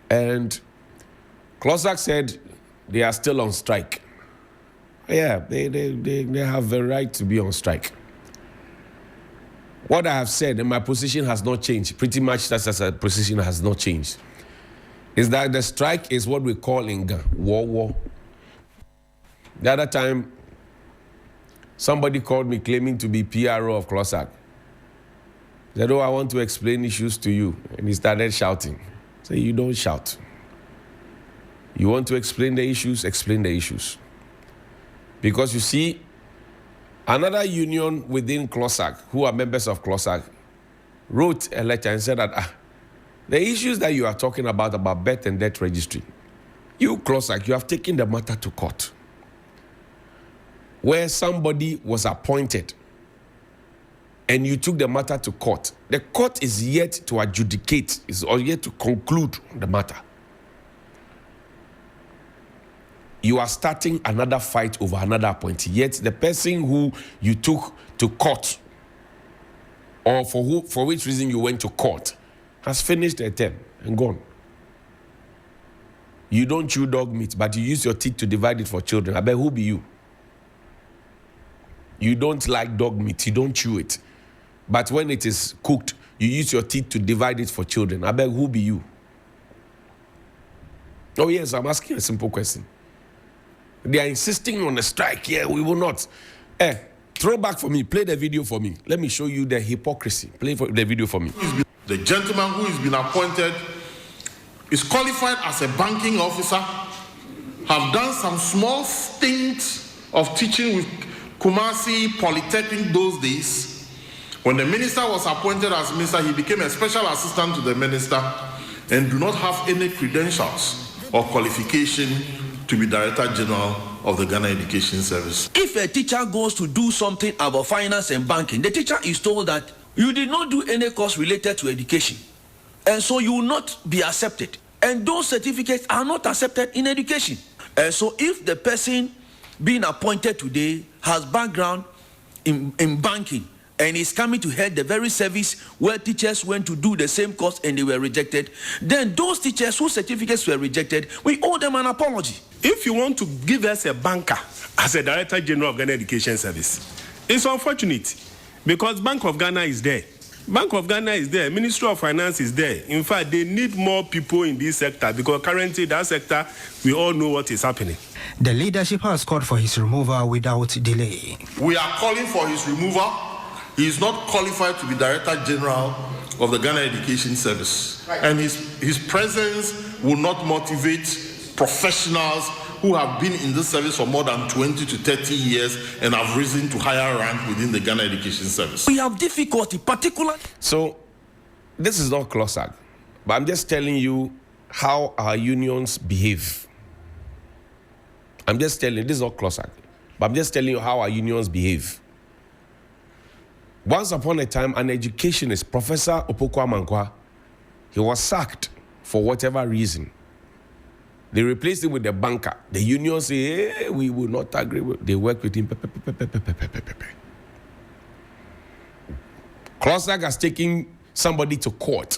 And CLOGSAG said they are still on strike. Yeah, they have the right to be on strike. What I have said, and my position has not changed, pretty much that's a position has not changed, is that the strike is what we call in Ghana, war. The other time, somebody called me claiming to be PRO of CLOGSAG. He said, oh, I want to explain issues to you. And he started shouting. I said, you don't shout. You want to explain the issues, explain the issues. Because you see, another union within CLOGSAG, who are members of CLOGSAG, wrote a letter and said that the issues that you are talking about birth and death registry, you, CLOGSAG, you have taken the matter to court, where somebody was appointed and you took the matter to court. The court is yet to adjudicate, or yet to conclude the matter. You are starting another fight over another appointee, yet the person who you took to court, or for which reason you went to court, has finished their term and gone. You don't chew dog meat, but you use your teeth to divide it for children. I bet who be you? You don't like dog meat, you don't chew it. But when it is cooked, you use your teeth to divide it for children. I bet who be you? Oh yes, I'm asking a simple question. They are insisting on a strike. Yeah, we will not. Throw back for me, play the video for me. Let me show you the hypocrisy. Play the video for me. The gentleman who has been appointed is qualified as a banking officer, have done some small stints of teaching with Kumasi Polytechnic those days. When the minister was appointed as minister, he became a special assistant to the minister and do not have any credentials or qualification to be Director General of the Ghana Education Service. If a teacher goes to do something about finance and banking, the teacher is told that you did not do any course related to education, and so you will not be accepted. And those certificates are not accepted in education. And so if the person being appointed today has background in banking and is coming to head the very service where teachers went to do the same course and they were rejected, then those teachers whose certificates were rejected, we owe them an apology. If you want to give us a banker as a Director General of Ghana Education Service, it's unfortunate because Bank of Ghana is there. Bank of Ghana is there. Ministry of Finance is there. In fact, they need more people in this sector because currently that sector, we all know what is happening. The leadership has called for his removal without delay. We are calling for his removal. He is not qualified to be Director General of the Ghana Education Service. Right. And his presence will not motivate professionals who have been in this service for more than 20 to 30 years and have risen to higher rank within the Ghana Education Service. We have difficulty, particularly. So, this is not CLOGSAG, but I'm just telling you how our unions behave. I'm just telling you, this is not CLOGSAG, but I'm just telling you how our unions behave. Once upon a time, an educationist, Professor Opoku Amankwa, he was sacked for whatever reason. They replaced him with the banker. The union say, hey, we will not agree with. They work with him. CLOGSAG has taken somebody to court.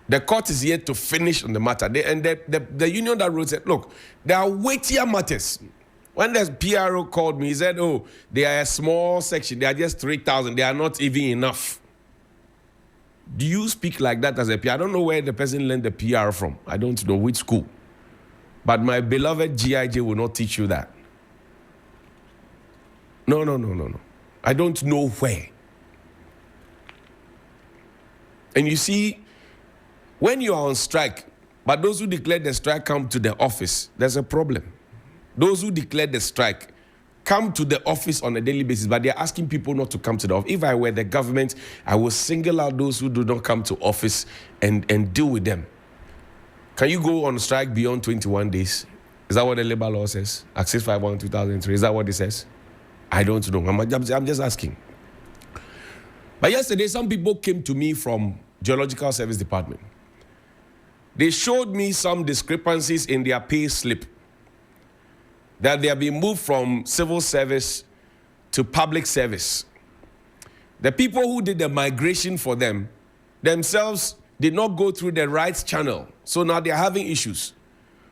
The court is yet to finish on the matter. The union that wrote said, look, there are weightier matters. When the PRO called me, he said, oh, they are a small section. They are just 3,000. They are not even enough. Do you speak like that as a PR? I don't know where the person learned the PR from. I don't know which school. But my beloved GIJ will not teach you that. No. I don't know where. And you see, when you are on strike, but those who declare the strike come to the office, there's a problem. Those who declare the strike come to the office on a daily basis, but they're asking people not to come to the office. If I were the government, I would single out those who do not come to office and deal with them. Can you go on strike beyond 21 days? Is that what the labor law says? Act 651/2003. Is that what it says? I don't know. I'm just asking. But yesterday, some people came to me from Geological Service Department. They showed me some discrepancies in their pay slip, that they have been moved from civil service to public service. The people who did the migration for them, themselves did not go through the right channel. So now they are having issues.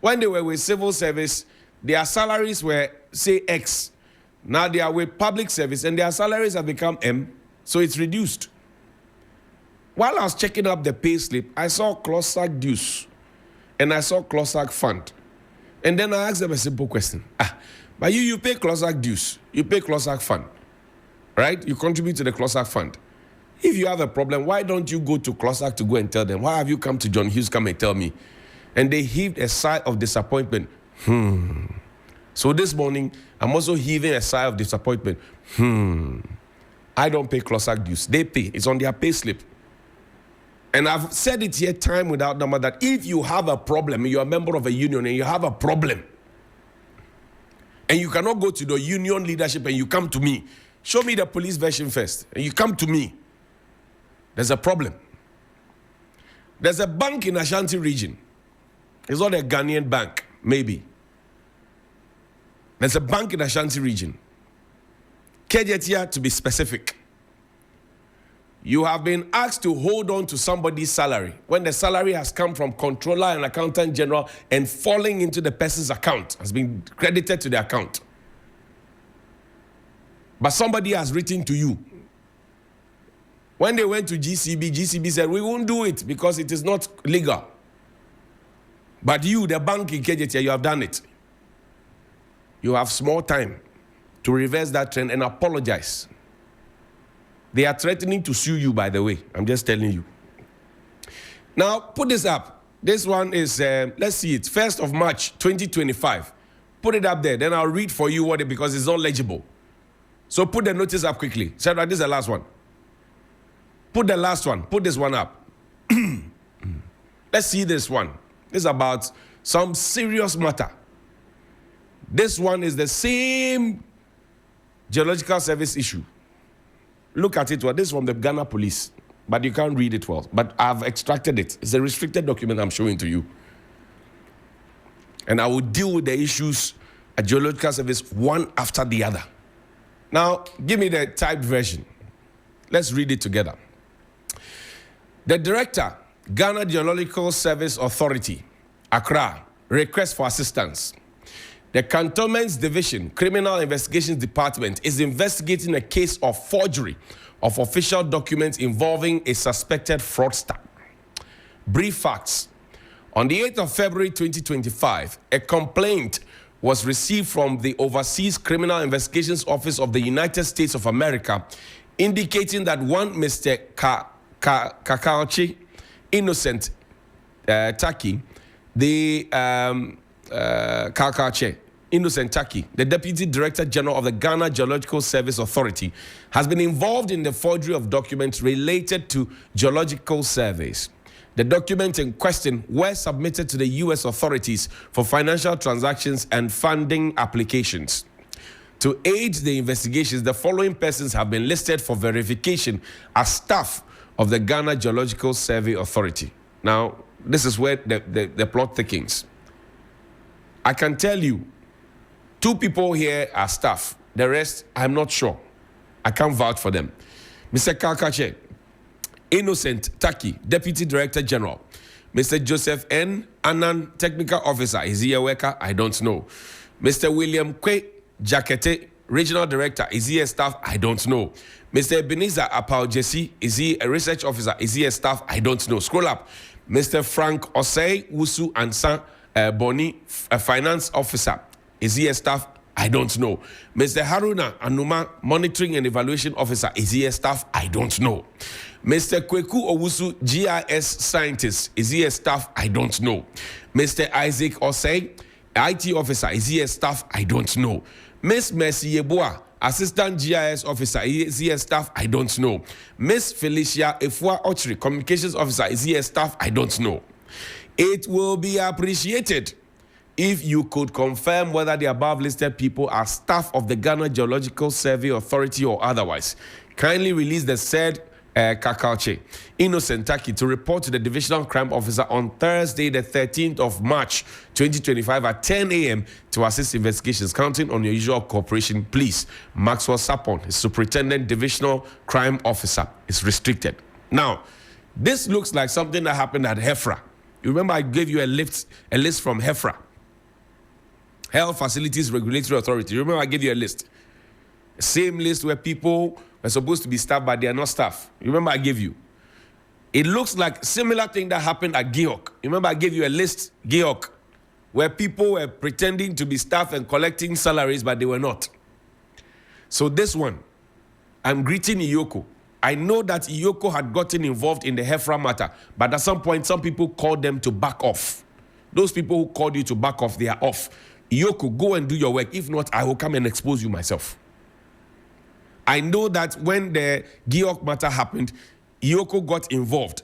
When they were with civil service, their salaries were, say, X. Now they are with public service and their salaries have become M, so it's reduced. While I was checking up the pay slip, I saw CLOGSAG dues and I saw CLOGSAG fund. And then I asked them a simple question. But you pay CLOGSAG dues, you pay CLOGSAG fund, right? You contribute to the CLOGSAG fund. If you have a problem, why don't you go to CLOGSAG to go and tell them? Why have you come to Johnnie Hughes, come and tell me? And they heaved a sigh of disappointment. So this morning, I'm also heaving a sigh of disappointment. I don't pay CLOGSAG dues. They pay. It's on their pay slip. And I've said it here time without number that if you have a problem, you're a member of a union and you have a problem, and you cannot go to the union leadership and you come to me, show me the police version first, and you come to me, there's a problem. There's a bank in Ashanti region. It's not a Ghanaian bank, maybe. There's a bank in Ashanti region. Kejetia, to be specific. You have been asked to hold on to somebody's salary when the salary has come from controller and accountant general and falling into the person's account, has been credited to the account. But somebody has written to you. When they went to GCB said, we won't do it because it is not legal. But you, the bank in Kejetia, you have done it. You have small time to reverse that trend and apologize. They are threatening to sue you, by the way. I'm just telling you. Now, put this up. This one is, let's see it, 1st of March, 2025. Put it up there. Then I'll read for you what it, because it's not legible. So put the notice up quickly. Sarah, this is the last one. Put the last one. Put this one up. Let's see this one. This is about some serious matter. This one is the same Geological Service issue. Look at it well. This is from the Ghana police, but you can't read it well. But I've extracted it. It's a restricted document I'm showing to you. And I will deal with the issues at Geological Service one after the other. Now, give me the typed version. Let's read it together. The director, Ghana Geological Service Authority, Accra, requests for assistance. The Cantonment's Division, Criminal Investigations Department, is investigating a case of forgery of official documents involving a suspected fraudster. Brief facts. On the 8th of February 2025, a complaint was received from the Overseas Criminal Investigations Office of the United States of America indicating that one Mr. Kakaochi Innocent Taki, the Kakache Innocent Taki, the Deputy Director General of the Ghana Geological Service Authority, has been involved in the forgery of documents related to geological surveys. The documents in question were submitted to the U.S. authorities for financial transactions and funding applications. To aid the investigations, the following persons have been listed for verification as staff of the Ghana Geological Survey Authority. Now, this is where the plot thickens. I can tell you, 2 people here are staff. The rest, I'm not sure. I can't vouch for them. Mr. Kakache, Innocent Taki, Deputy Director General. Mr. Joseph N. Annan, Technical Officer. Is he a worker? I don't know. Mr. William Kwe Jakete, Regional Director. Is he a staff? I don't know. Mr. Ebenezer Apau Jesse, is he a Research Officer? Is he a staff? I don't know. Scroll up. Mr. Frank Osei Wusu Ansa Boni, a Finance Officer. Is he a staff? I don't know. Mr. Haruna Anuma, Monitoring and Evaluation Officer. Is he a staff? I don't know. Mr. Kweku Owusu, G.E.S. Scientist. Is he a staff? I don't know. Mr. Isaac Osei, IT Officer. Is he a staff? I don't know. Miss Mercy Yeboah, Assistant G.I.S. Officer. Is he a staff? I don't know. Miss Felicia Efua Ochri, Communications Officer. Is he a staff? I don't know. It will be appreciated if you could confirm whether the above listed people are staff of the Ghana Geological Survey Authority or otherwise. Kindly release the said Kakaoche Innocent Taki to report to the Divisional Crime Officer on Thursday, the 13th of March, 2025 at 10 a.m. to assist investigations. Counting on your usual cooperation, please. Maxwell Sapon, his Superintendent Divisional Crime Officer, is restricted. Now, This looks like something that happened at HEFRA. You remember I gave you a list from HEFRA, Health Facilities Regulatory Authority. You remember I gave you a list. Same list where people were supposed to be staff, but they are not staff. You remember I gave you. It looks like similar thing that happened at GEOC. You remember I gave you a list, GEOC, where people were pretending to be staff and collecting salaries, but they were not. So this one, I'm greeting Iyoko. I know that Iyoko had gotten involved in the HEFRA matter, but at some point, some people called them to back off. Those people who called you to back off, they are off. Iyoko, go and do your work. If not, I will come and expose you myself. I know that when the GEOC matter happened, Iyoko got involved.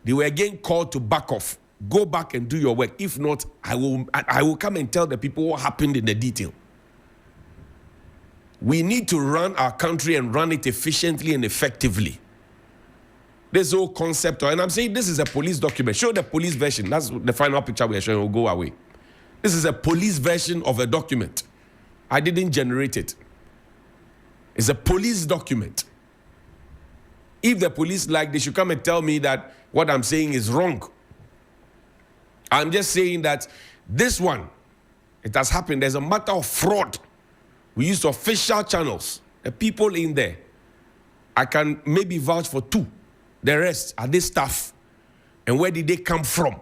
They were again called to back off. Go back and do your work. If not, I will come and tell the people what happened in the detail. We need to run our country and run it efficiently and effectively. This whole concept, and I'm saying this is a police document. Show the police version. That's the final picture we are showing. Will go away. This is a police version of a document. I didn't generate it. It's a police document. If the police like, they should come and tell me that what I'm saying is wrong. I'm just saying that this one, it has happened. There's a matter of fraud. We use official channels. The people in there, I can maybe vouch for 2. The rest, are they staff? And where did they come from?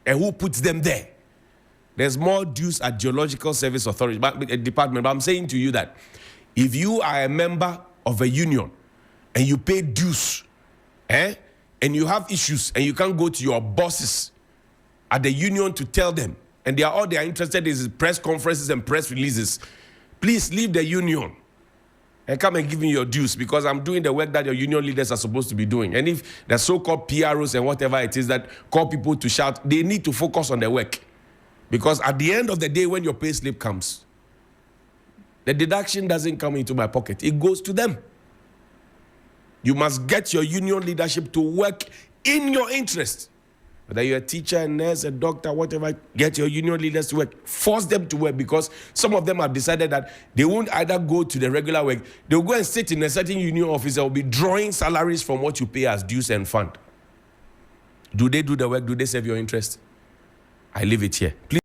And who puts them there? There's more dues at Geological Service Authority, department. But I'm saying to you that if you are a member of a union and you pay dues, and you have issues and you can't go to your bosses at the union to tell them, and they are interested in press conferences and press releases, please leave the union and come and give me your dues, because I'm doing the work that your union leaders are supposed to be doing. And if the so-called PROs and whatever it is that call people to shout, they need to focus on their work. Because at the end of the day, when your pay slip comes, the deduction doesn't come into my pocket. It goes to them. You must get your union leadership to work in your interest. Whether you're a teacher, a nurse, a doctor, whatever, get your union leaders to work. Force them to work, because some of them have decided that they won't either go to the regular work. They'll go and sit in a certain union office and will be drawing salaries from what you pay as dues and fund. Do they do the work? Do they serve your interest? I leave it here. Please.